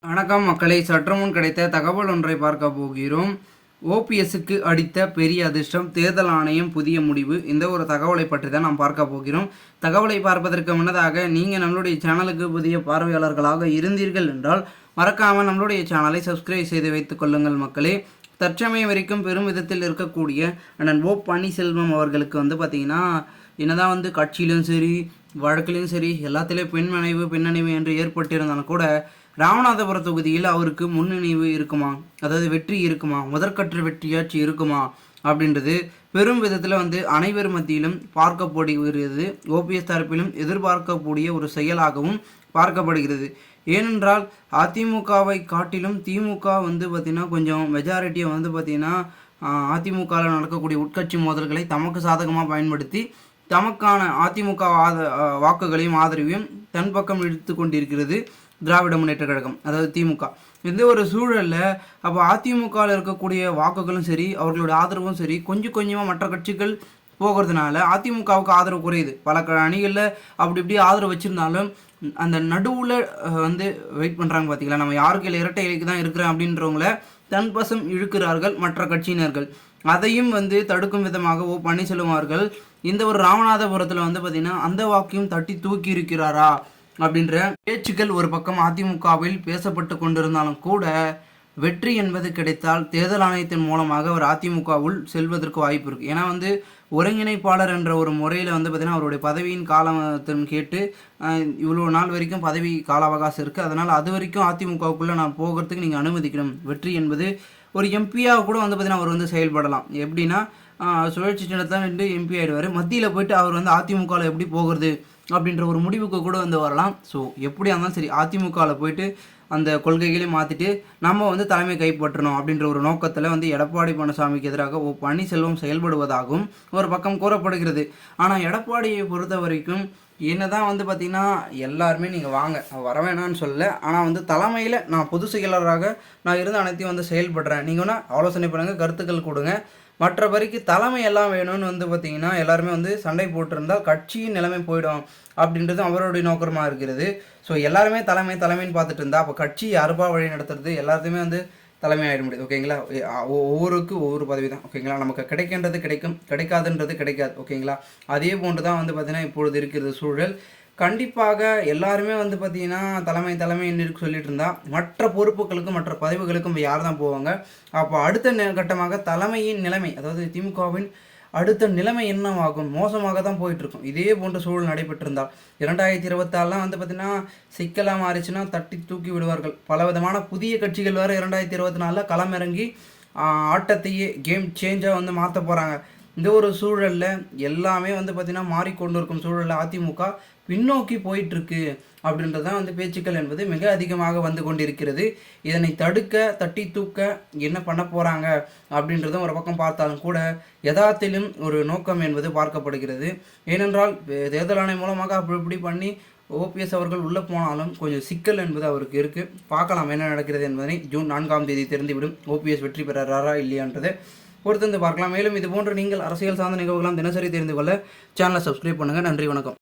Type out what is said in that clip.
வணக்கம் மக்களை, சற்று முன் கிடைத்த தகவல் ஒன்றை பார்க்க போகிறோம். ஓபிஎஸ்க்கு அடித்த பெரிய அதிர்ஷ்டம், தேர்தல் ஆணையம் புதிய முடிவு. இந்த ஒரு தகவலை பற்றி தான் நாம் பார்க்க போகிறோம். தகவலை பார்ப்பதற்கு முன்னதாக நீங்கள் நம்மளுடைய சேனலுக்கு புதிய பார்வையாளர்களாக இருந்தீர்கள் என்றால் மறக்காமல் நம்மளுடைய சேனலை சப்ஸ்கிரைப் செய்து வைத்துக் கொள்ளுங்கள் மக்களே. தற்சமயம் வரைக்கும் பெரும் விதத்தில் இருக்கக்கூடிய அண்ணன் ஓ பன்னீர்செல்வம் அவர்களுக்கு பார்த்திங்கன்னா என்னதான் கட்சியிலும் சரி வழக்கிலும் சரி எல்லாத்திலையும் பின்னணிவு என்று ஏற்பட்டிருந்தாலும் கூட ராமநாதபுரம் தொகுதியில் அவருக்கு முன்னிணைவு இருக்குமா, அதாவது வெற்றி இருக்குமா, முதற்கற்ற வெற்றியாட்சி இருக்குமா அப்படின்றது பெரும் விதத்தில் அனைவர் மத்தியிலும் பார்க்கப்படுகிறது. ஓபிஎஸ் தரப்பிலும் எதிர்பார்க்கக்கூடிய ஒரு செயலாகவும் பார்க்கப்படுகிறது. ஏனென்றால் அதிமுகவை காட்டிலும் திமுக பார்த்திங்கன்னா கொஞ்சம் மெஜாரிட்டியை பார்த்திங்கன்னா அதிமுகவில் நடக்கக்கூடிய உட்கட்சி மோதல்களை தமக்கு சாதகமாக பயன்படுத்தி தமக்கான அதிமுக வாக்குகளையும் ஆதரவையும் தன் பக்கம் இழுத்து கொண்டிருக்கிறது திராவிட முன்னேற்ற கழகம், அதாவது திமுக. இந்த ஒரு சூழலில் அப்போ அதிமுகவில் இருக்கக்கூடிய வாக்குகளும் சரி அவர்களுடைய ஆதரவும் சரி கொஞ்சம் கொஞ்சமாக மற்ற கட்சிகள் போகிறதுனால அதிமுகவுக்கு ஆதரவு குறையுது. பல அணிகளில் அப்படி இப்படி ஆதரவு வச்சுருந்தாலும் அந்த நடுவில் வெயிட் பண்ணுறாங்க பார்த்தீங்களா, நம்ம யாருக்கு இரட்டை இலைக்கு தான் இருக்கிறேன் அப்படின்றவங்கள தன் பசம் இழுக்கிறார்கள் மற்ற கட்சியினர்கள். அதையும் தடுக்கும் விதமாக ஓ பன்னீர்செல்வம் அவர்கள் இந்த ஒரு ராமநாதபுரத்தில் பார்த்திங்கன்னா அந்த வாக்கையும் தட்டி தூக்கி இருக்கிறாரா அப்படின்ற பேச்சுக்கள் ஒரு பக்கம் அதிமுகவில் பேசப்பட்டு கொண்டிருந்தாலும் கூட வெற்றி என்பது கிடைத்தால் தேர்தல் ஆணையத்தின் மூலமாக அவர் அதிமுகவுள் செல்வதற்கு வாய்ப்பு இருக்குது. ஏன்னா ஒருங்கிணைப்பாளர் என்ற ஒரு முறையில் பார்த்திங்கன்னா அவருடைய பதவியின் காலத்தின் கேட்டு இவ்வளோ நாள் வரைக்கும் பதவி கால அவகாசம் இருக்குது. அதனால் அது வரைக்கும் அதிமுகவுக்குள்ளே நான் போகிறதுக்கு நீங்கள் அனுமதிக்கணும். வெற்றி என்பது ஒரு எம்பியாக கூட பார்த்திங்கன்னா அவர் செயல்படலாம். எப்படின்னா சுழற்சி சின்னத்தான் நின்று எம்பி ஆகிடுவார். மத்தியில் போயிட்டு அவர் அதிமுகவில் எப்படி போகிறது அப்படின்ற ஒரு முடிவுக்கு கூட வரலாம். ஸோ எப்படியா இருந்தாலும் சரி அதிமுகவில் போயிட்டு அந்த கொள்கைகளையும் மாற்றிட்டு நம்ம தலைமை கைப்பற்றணும் அப்படின்ற ஒரு நோக்கத்தில் எடப்பாடி பழனிசாமிக்கு எதிராக ஓ பன்னீர்செல்வம் செயல்படுவதாகவும் ஒரு பக்கம் கூறப்படுகிறது. ஆனால் எடப்பாடியை பொறுத்த வரைக்கும் என்னதான் பார்த்திங்கன்னா எல்லாருமே நீங்கள் வாங்க வர வேணான்னு சொல்லலை. ஆனால் தலைமையில் நான் பொதுச் செயலாளராக நான் இருந்து அனைத்தையும் செயல்படுறேன், நீங்கள் வேணால் ஆலோசனை பண்ணுங்கள், கருத்துக்கள் கொடுங்க. மற்றபடிக்கு தலைமை எல்லாம் வேணும்னு பார்த்திங்கன்னா எல்லாருமே சண்டை போட்டிருந்தால் கட்சியின் நிலைமை போயிடும் அப்படின்றது அவருடைய நோக்கமாக இருக்கிறது. ஸோ எல்லாருமே தலைமைன்னு பார்த்துட்டு இருந்தால் அப்போ கட்சி யாருப்பா வழி நடத்துறது, எல்லாத்தையுமே தலைமை ஆகிட முடியுது. ஓகேங்களா, ஒவ்வொருக்கு ஒவ்வொரு பதவி தான். ஓகேங்களா, நமக்கு கிடைக்கின்றது கிடைக்கும், கிடைக்காதுன்றது கிடைக்காது. ஓகேங்களா, அதே போன்று தான் பார்த்திங்கன்னா இப்பொழுது இருக்கிறது சூழல். கண்டிப்பாக எல்லாருமே பார்த்திங்கன்னா தலைமை என்று சொல்லிட்டு இருந்தால் மற்ற பொறுப்புகளுக்கும் மற்ற பதவிகளுக்கும் யார் தான் போவாங்க. அப்போ அடுத்த கட்டமாக தலைமையின் நிலைமை, அதாவது திமுகவின் அடுத்த நிலைமை என்னவாகும், மோசமாக தான் போயிட்டுருக்கும். இதே போன்ற சூழல் நடைபெற்றிருந்தால் 2024 பார்த்திங்கன்னா சிக்கலாக மாறிச்சுன்னா தட்டி தூக்கி விடுவார்கள். பலவிதமான புதிய கட்சிகள் வேறு 2024 களமிறங்கி ஆட்டத்தையே கேம் சேஞ்சாக மாற்ற போகிறாங்க. இந்த ஒரு சூழலில் எல்லாமே பார்த்திங்கன்னா மாறிக்கொண்டு இருக்கும் சூழலில் அதிமுக பின்னோக்கி போயிட்டுருக்கு அப்படின்றது தான் பேச்சுக்கள் என்பது மிக அதிகமாக கொண்டிருக்கிறது. இதனை தடுக்க தட்டி தூக்க என்ன பண்ண போகிறாங்க அப்படின்றதும் ஒரு பக்கம் பார்த்தாலும் கூட யதார்த்தத்திலும் ஒரு நோக்கம் என்பது பார்க்கப்படுகிறது. ஏனென்றால் தேர்தல் ஆணையம் மூலமாக அப்படி இப்படி பண்ணி ஓபிஎஸ் அவர்கள் உள்ளே போனாலும் கொஞ்சம் சிக்கல் என்பது அவருக்கு இருக்குது. பார்க்கலாம் என்ன நடக்கிறது என்பதனை ஜூன் 4ஆம் தேதி தெரிந்துவிடும். ஓபிஎஸ் வெற்றி பெறாரா இல்லையான்றதை பொறுத்து பார்க்கலாம். மேலும் இது போன்று நீங்கள் அரசியல் சார்ந்த நிகழ்வுகளாம் தினசரி தெரிந்து கொள்ள சேனலை சப்ஸ்கிரைப் பண்ணுங்கள். நன்றி, வணக்கம்.